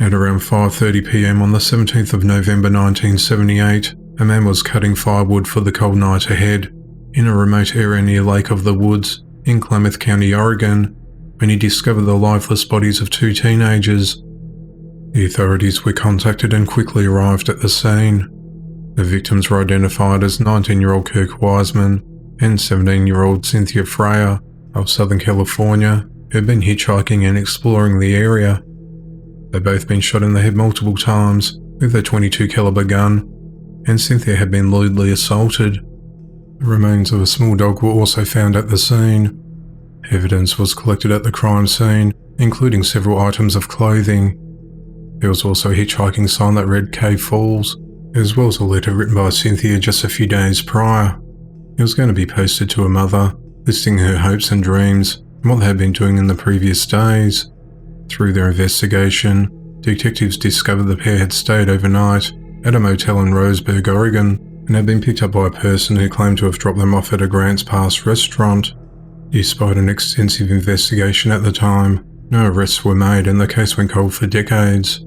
At around 5:30 p.m. on the 17th of November 1978, a man was cutting firewood for the cold night ahead in a remote area near Lake of the Woods in Klamath County, Oregon, when he discovered the lifeless bodies of two teenagers. The authorities were contacted and quickly arrived at the scene. The victims were identified as 19-year-old Kirk Wiseman and 17-year-old Cynthia Frayer of Southern California, who had been hitchhiking and exploring the area. They'd both been shot in the head multiple times with a .22 caliber gun, and Cynthia had been lewdly assaulted. The remains of a small dog were also found at the scene. Evidence was collected at the crime scene, including several items of clothing. There was also a hitchhiking sign that read Cave Falls, as well as a letter written by Cynthia just a few days prior. It was going to be posted to her mother, listing her hopes and dreams and what they had been doing in the previous days. Through their investigation, detectives discovered the pair had stayed overnight at a motel in Roseburg, Oregon, and had been picked up by a person who claimed to have dropped them off at a Grants Pass restaurant. Despite an extensive investigation at the time, no arrests were made and the case went cold for decades.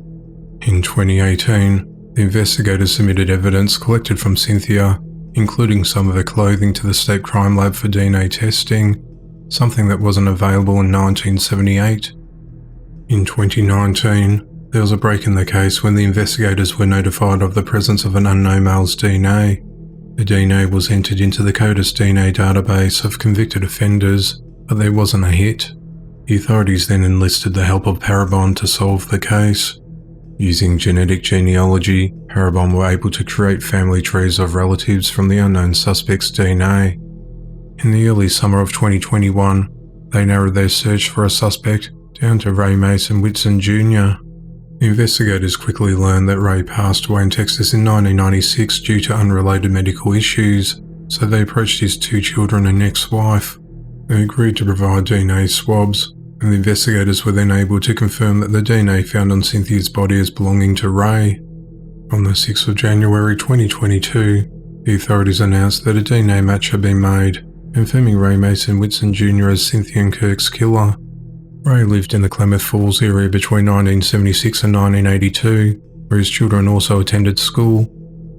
In 2018, the investigators submitted evidence collected from Cynthia, including some of her clothing, to the state crime lab for DNA testing, something that wasn't available in 1978. In 2019, there was a break in the case when the investigators were notified of the presence of an unknown male's DNA. The DNA was entered into the CODIS DNA database of convicted offenders, but there wasn't a hit. The authorities then enlisted the help of Parabon to solve the case. Using genetic genealogy, Parabon were able to create family trees of relatives from the unknown suspect's DNA. In the early summer of 2021, they narrowed their search for a suspect down to Ray Mason Whitson Jr. The investigators quickly learned that Ray passed away in Texas in 1996 due to unrelated medical issues, so they approached his two children and ex-wife. They agreed to provide DNA swabs, and the investigators were then able to confirm that the DNA found on Cynthia's body as belonging to Ray. On the 6th of January 2022, the authorities announced that a DNA match had been made, confirming Ray Mason Whitson Jr. as Cynthia and Kirk's killer. Ray lived in the Klamath Falls area between 1976 and 1982, where his children also attended school.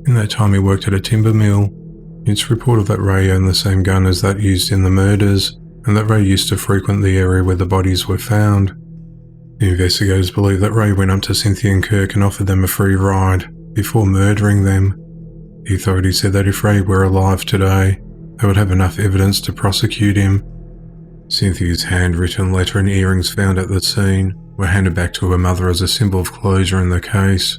In that time he worked at a timber mill. It's reported that Ray owned the same gun as that used in the murders, and that Ray used to frequent the area where the bodies were found. The investigators believe that Ray went up to Cynthia and Kirk and offered them a free ride before murdering them. The authorities said that if Ray were alive today, they would have enough evidence to prosecute him. Cynthia's handwritten letter and earrings found at the scene were handed back to her mother as a symbol of closure in the case.